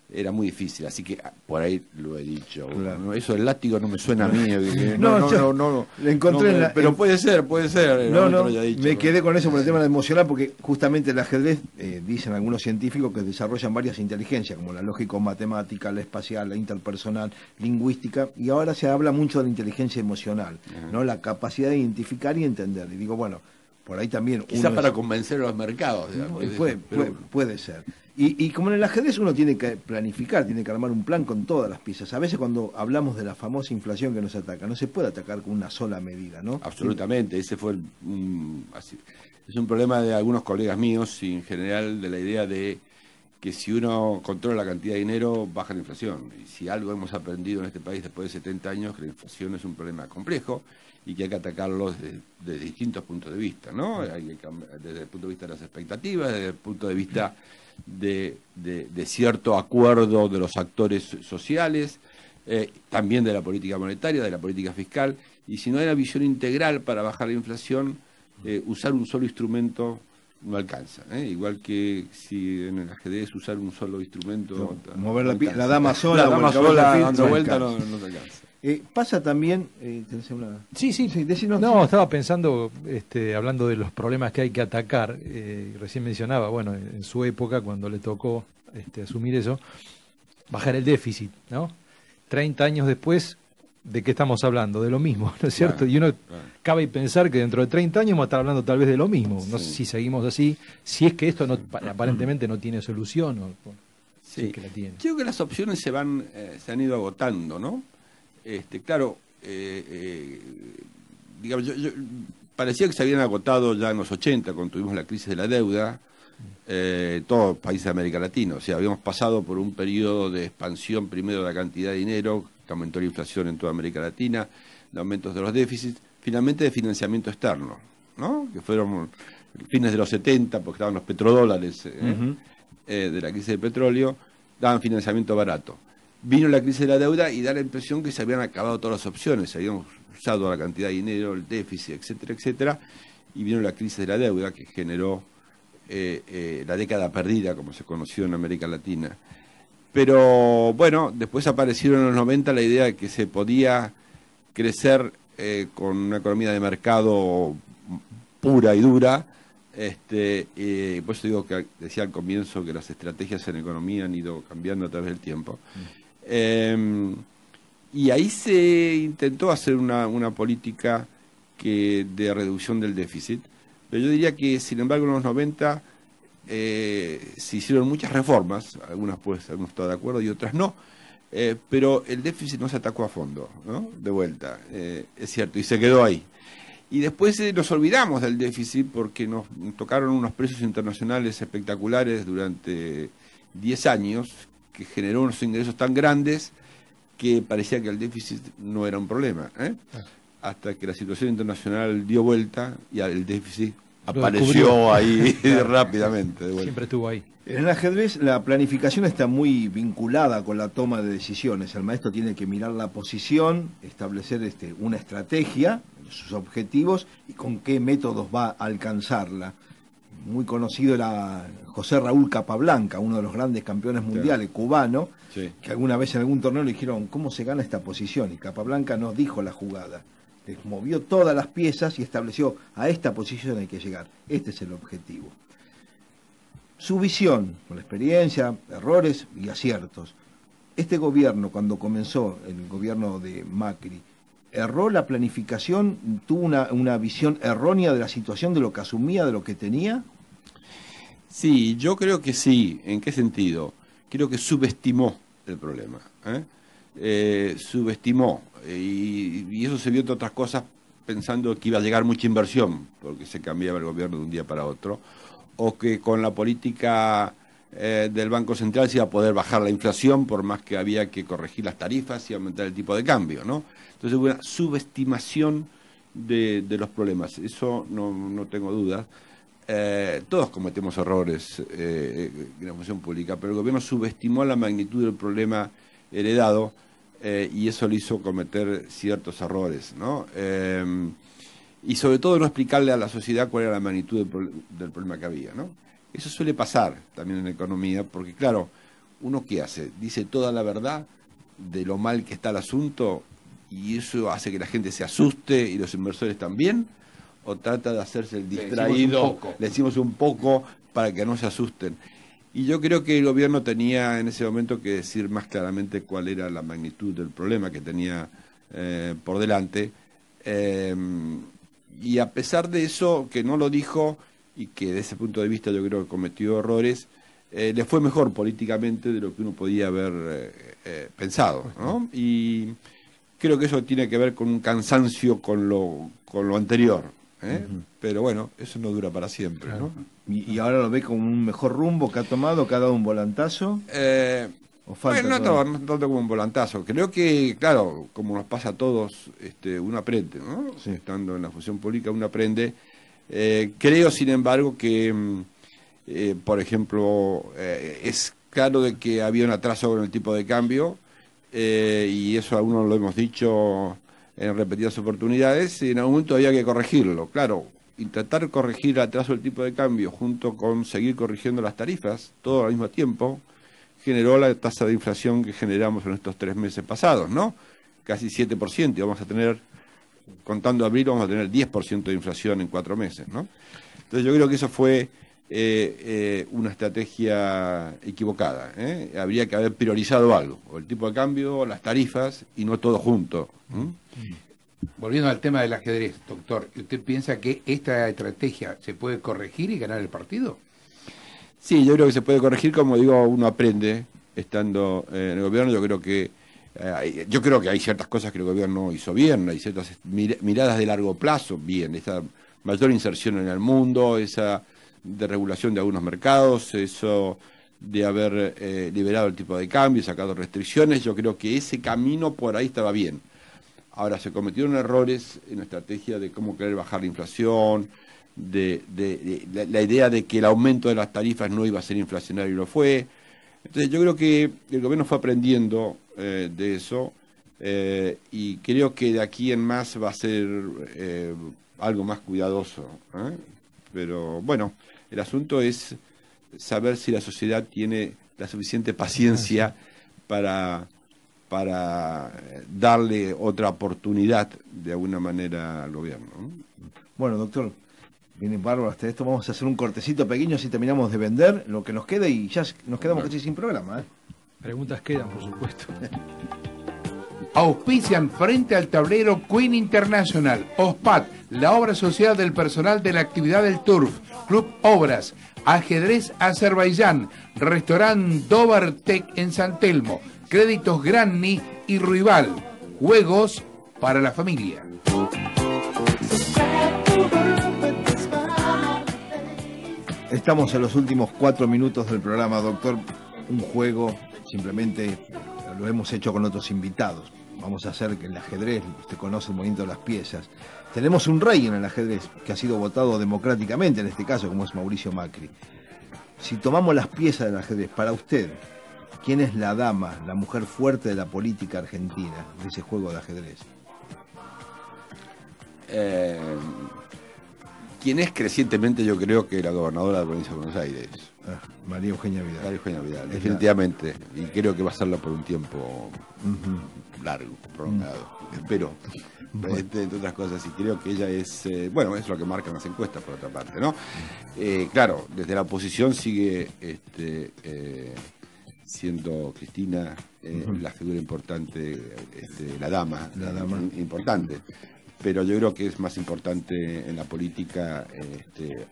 era muy difícil, así que por ahí lo he dicho. Claro. ¿No? Eso del látigo no me suena a mí. No, le encontré pero puede ser. Me quedé con eso por el tema emocional, porque justamente el ajedrez, dicen algunos científicos, que desarrollan varias inteligencias, como la lógico-matemática, la espacial, la interpersonal, lingüística, y ahora se habla mucho de la inteligencia emocional, ¿no? La capacidad de identificar y entender. Y digo, bueno, por ahí también... Quizás para convencer a los mercados. Digamos, puede ser. Y como en el ajedrez uno tiene que planificar, tiene que armar un plan con todas las piezas. A veces cuando hablamos de la famosa inflación que nos ataca, no se puede atacar con una sola medida, ¿no? Absolutamente, ese fue es un problema de algunos colegas míos, y en general de la idea de que si uno controla la cantidad de dinero, baja la inflación. Y si algo hemos aprendido en este país después de 70 años, que la inflación es un problema complejo y que hay que atacarlo desde distintos puntos de vista, ¿no? Desde el punto de vista de las expectativas, desde el punto de vista de cierto acuerdo de los actores sociales, también de la política monetaria, de la política fiscal, y si no hay una visión integral para bajar la inflación, usar un solo instrumento no alcanza, igual que si en el ajedrez usar un solo instrumento, mover la dama sola, dando vuelta no te alcanza. Pasa también... Sí, no, estaba pensando, hablando de los problemas que hay que atacar, recién mencionaba, bueno, en su época, cuando le tocó asumir eso, bajar el déficit, ¿no? 30 años después, ¿de qué estamos hablando? De lo mismo, ¿no es cierto? Y uno cabe pensar que dentro de 30 años vamos a estar hablando tal vez de lo mismo. No sé si seguimos así, si es que esto aparentemente no tiene solución. Sí, que la tiene. Yo creo que las opciones se han ido agotando, ¿no? Claro, digamos, parecía que se habían agotado ya en los 80, cuando tuvimos la crisis de la deuda, todos los países de América Latina. O sea, habíamos pasado por un periodo de expansión primero de la cantidad de dinero, que aumentó la inflación en toda América Latina, de aumentos de los déficits, finalmente de financiamiento externo, ¿no? Que fueron fines de los 70, porque estaban los petrodólares de la crisis del petróleo, daban financiamiento barato. Vino la crisis de la deuda y da la impresión que se habían acabado todas las opciones, se habían usado la cantidad de dinero, el déficit, etcétera, etcétera, y vino la crisis de la deuda que generó la década perdida, como se conoció en América Latina. Pero bueno, después aparecieron en los 90 la idea de que se podía crecer con una economía de mercado pura y dura. Por eso digo que decía al comienzo que las estrategias en economía han ido cambiando a través del tiempo. Y ahí se intentó hacer una política de reducción del déficit, pero yo diría que, sin embargo, en los 90 se hicieron muchas reformas, algunos están de acuerdo y otras no, pero el déficit no se atacó a fondo, ¿no? De vuelta, es cierto, y se quedó ahí. Y después nos olvidamos del déficit porque nos tocaron unos precios internacionales espectaculares durante 10 años, que generó unos ingresos tan grandes que parecía que el déficit no era un problema, hasta que la situación internacional dio vuelta y el déficit apareció ahí rápidamente. De vuelta. Siempre estuvo ahí. En el ajedrez la planificación está muy vinculada con la toma de decisiones. El maestro tiene que mirar la posición, establecer una estrategia, sus objetivos y con qué métodos va a alcanzarla. Muy conocido era José Raúl Capablanca, uno de los grandes campeones mundiales, cubano, sí, que alguna vez en algún torneo le dijeron ¿cómo se gana esta posición? Y Capablanca nos dijo la jugada. Movió todas las piezas y estableció a esta posición hay que llegar. Este es el objetivo. Su visión, con la experiencia, errores y aciertos. Este gobierno, cuando comenzó el gobierno de Macri, ¿erró la planificación? ¿Tuvo una visión errónea de la situación, de lo que asumía, de lo que tenía? Sí, yo creo que sí. ¿En qué sentido? Creo que subestimó el problema. Subestimó. Y eso se vio entre otras cosas pensando que iba a llegar mucha inversión, porque se cambiaba el gobierno de un día para otro, o que con la política del Banco Central se iba a poder bajar la inflación, por más que había que corregir las tarifas y aumentar el tipo de cambio, ¿no? Entonces hubo una subestimación de los problemas, eso no tengo dudas. Todos cometemos errores en la función pública, pero el gobierno subestimó la magnitud del problema heredado y eso le hizo cometer ciertos errores, ¿no? Y sobre todo no explicarle a la sociedad cuál era la magnitud del problema que había, ¿no? Eso suele pasar también en la economía, porque claro, ¿uno qué hace? Dice toda la verdad de lo mal que está el asunto y eso hace que la gente se asuste y los inversores también, o trata de hacerse el distraído, le decimos un poco para que no se asusten. Y yo creo que el gobierno tenía en ese momento que decir más claramente cuál era la magnitud del problema que tenía por delante. Y a pesar de eso, que no lo dijo y que desde ese punto de vista yo creo que cometió errores, le fue mejor políticamente de lo que uno podía haber pensado, ¿no? Y creo que eso tiene que ver con un cansancio con lo anterior, pero bueno, eso no dura para siempre, ¿no? ¿Y ahora lo ve como un mejor rumbo que ha tomado, que ha dado un volantazo? Bueno, no tanto como un volantazo. Creo que, claro, como nos pasa a todos, uno aprende, ¿no? Sí. Estando en la función pública uno aprende. Creo, sin embargo, que, por ejemplo, es claro de que había un atraso con el tipo de cambio, y eso a uno lo hemos dicho en repetidas oportunidades, y en algún momento había que corregirlo. Claro, intentar corregir el atraso del tipo de cambio junto con seguir corrigiendo las tarifas, todo al mismo tiempo, generó la tasa de inflación que generamos en estos 3 meses pasados, ¿no? Casi 7%, y vamos a tener, contando abril, vamos a tener 10% de inflación en 4 meses, ¿no? Entonces yo creo que eso fue una estrategia equivocada, Habría que haber priorizado algo, o el tipo de cambio, o las tarifas, y no todo junto. Volviendo al tema del ajedrez, doctor, ¿usted piensa que esta estrategia se puede corregir y ganar el partido? Sí, yo creo que se puede corregir, como digo, uno aprende estando en el gobierno. Yo creo que hay ciertas cosas que el gobierno hizo bien, hay ciertas miradas de largo plazo, bien, esa mayor inserción en el mundo, esa de regulación de algunos mercados, eso de haber liberado el tipo de cambio, sacado restricciones. Yo creo que ese camino por ahí estaba bien. Ahora, se cometieron errores en la estrategia de cómo querer bajar la inflación, la idea de que el aumento de las tarifas no iba a ser inflacionario y lo fue. Entonces yo creo que el gobierno fue aprendiendo de eso, y creo que de aquí en más va a ser algo más cuidadoso, ¿eh? Pero bueno, el asunto es saber si la sociedad tiene la suficiente paciencia para darle otra oportunidad de alguna manera al gobierno, ¿no? Bueno, doctor, viene bárbaro hasta esto. Vamos a hacer un cortecito pequeño si terminamos de vender lo que nos queda y ya nos quedamos casi sin programa, ¿eh? Preguntas quedan, por supuesto. Auspician frente al tablero Queen International, OSPAT, la obra social del personal de la actividad del Turf, Club Obras, Ajedrez Azerbaiyán, Restaurant Dover Tech en San Telmo, Créditos Granny y Ruibal, juegos para la familia. Estamos en los últimos 4 minutos del programa, doctor. Un juego, simplemente lo hemos hecho con otros invitados. Vamos a hacer que el ajedrez, usted conoce el movimiento de las piezas. Tenemos un rey en el ajedrez que ha sido votado democráticamente, en este caso, como es Mauricio Macri. Si tomamos las piezas del ajedrez, para usted, ¿quién es la dama, la mujer fuerte de la política argentina, de ese juego de ajedrez? Quien es crecientemente, yo creo que la gobernadora de la provincia de Buenos Aires. María Eugenia Vidal. María Eugenia Vidal, definitivamente. Y creo que va a serlo por un tiempo largo, prolongado. Espero. Entre otras cosas, y creo que ella es, bueno, es lo que marcan las encuestas, por otra parte, ¿no? Claro, desde la oposición sigue siendo Cristina la figura importante, la dama importante. Pero yo creo que es más importante en la política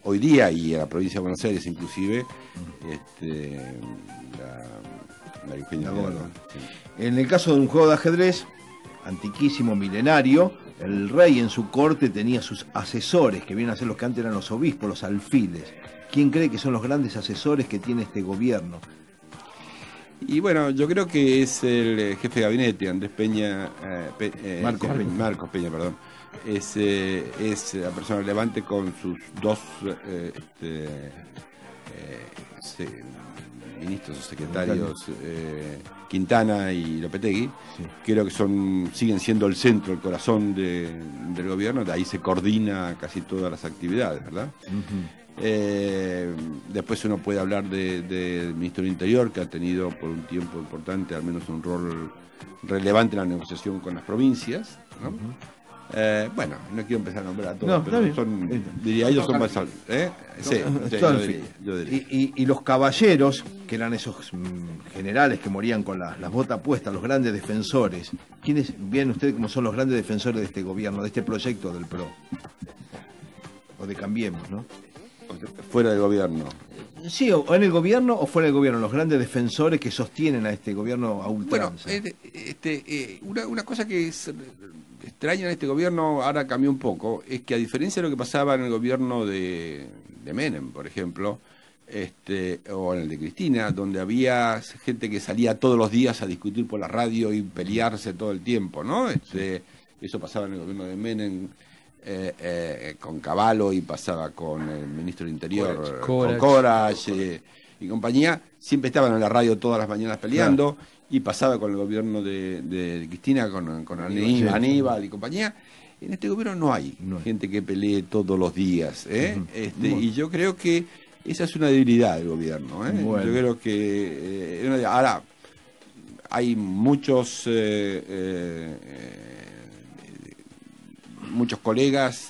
hoy día y en la provincia de Buenos Aires inclusive la Eugenia Vidal, ¿no? Sí. En el caso de un juego de ajedrez antiquísimo, milenario, el rey en su corte tenía sus asesores, que vienen a ser los que antes eran los obispos, los alfiles. ¿Quién cree que son los grandes asesores que tiene este gobierno? Y bueno, yo creo que es el jefe de gabinete, Andrés Peña, Marcos Peña, perdón. Es la persona relevante con sus dos ministros o secretarios, Quintana y Lopetegui. Sí. Creo que siguen siendo el centro, el corazón del gobierno. De ahí se coordina casi todas las actividades, ¿verdad? Después uno puede hablar del ministro del Interior, que ha tenido por un tiempo importante al menos un rol relevante en la negociación con las provincias, ¿no? Bueno, no quiero empezar a nombrar a todos, pero ellos son más... Sí, yo diría. Y los caballeros, que eran esos generales que morían con las botas puestas, los grandes defensores, ¿quiénes ven ustedes como son los grandes defensores de este gobierno, de este proyecto del PRO? O de Cambiemos, ¿no? Fuera del gobierno. Sí, o en el gobierno o fuera del gobierno, los grandes defensores que sostienen a este gobierno a ultranza. Bueno, una cosa que es extraña en este gobierno, ahora cambió un poco, es que a diferencia de lo que pasaba en el gobierno de Menem, por ejemplo, o en el de Cristina, donde había gente que salía todos los días a discutir por la radio y pelearse todo el tiempo, ¿no? Eso pasaba en el gobierno de Menem, con Cavallo, y pasaba con el ministro del Interior, con Corach y compañía. Siempre estaban en la radio todas las mañanas peleando, claro. Y pasaba con el gobierno de Cristina, con Aníbal y compañía. En este gobierno no hay gente que pelee todos los días, y yo creo que esa es una debilidad del gobierno, Bueno. Yo creo que ahora hay muchos colegas,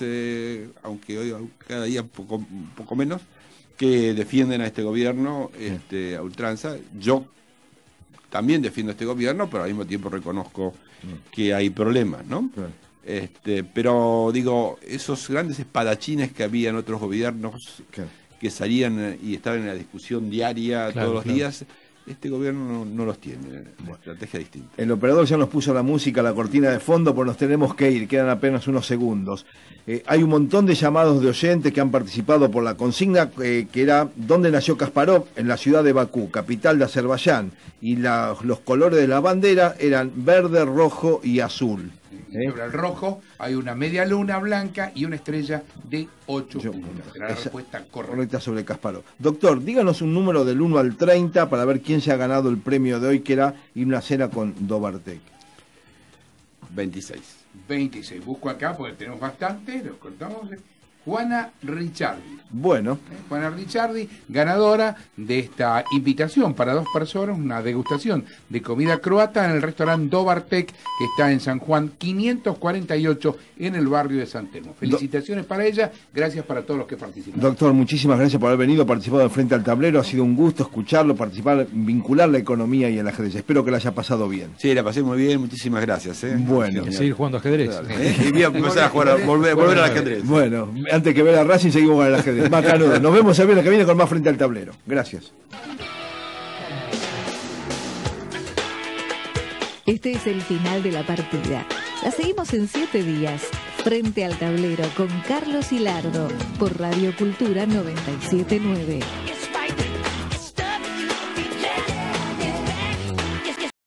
aunque hoy cada día un poco menos, que defienden a este gobierno a ultranza. Yo también defiendo a este gobierno, pero al mismo tiempo reconozco que hay problemas, ¿no? Pero digo, esos grandes espadachines que había en otros gobiernos, que salían y estaban en la discusión diaria todos los días, este gobierno no los tiene, una estrategia distinta. El operador ya nos puso la música, la cortina de fondo, pues nos tenemos que ir, quedan apenas unos segundos. Hay un montón de llamados de oyentes que han participado por la consigna, que era ¿dónde nació Kasparov? En la ciudad de Bakú, capital de Azerbaiyán, y los colores de la bandera eran verde, rojo y azul. Sobre el rojo hay una media luna blanca y una estrella de 8 puntas. Será la respuesta correcta sobre Kasparov. Doctor, díganos un número del 1 al 30 para ver quién se ha ganado el premio de hoy, que era ir una cena con Dobartek. 26. 26. Busco acá porque tenemos bastante. Los cortamos. Juana Ricciardi. Bueno. Juana Ricciardi, ganadora de esta invitación para 2 personas, una degustación de comida croata en el restaurante Dobartek, que está en San Juan 548, en el barrio de San Telmo. Felicitaciones para ella, gracias para todos los que participaron. Doctor, muchísimas gracias por haber venido, participado en Frente al Tablero. Ha sido un gusto escucharlo, participar, vincular la economía y el ajedrez. Espero que la haya pasado bien. Sí, la pasé muy bien, muchísimas gracias. Bueno. Hay que seguir jugando ajedrez. Y voy a empezar a jugar, volver al ajedrez. Bueno, antes que ver a Racing seguimos con el ajedrez. Macanudo. Nos vemos el viernes que viene con más Frente al Tablero. Gracias. Este es el final de la partida. La seguimos en 7 días. Frente al Tablero con Carlos Hilardo por Radio Cultura 979.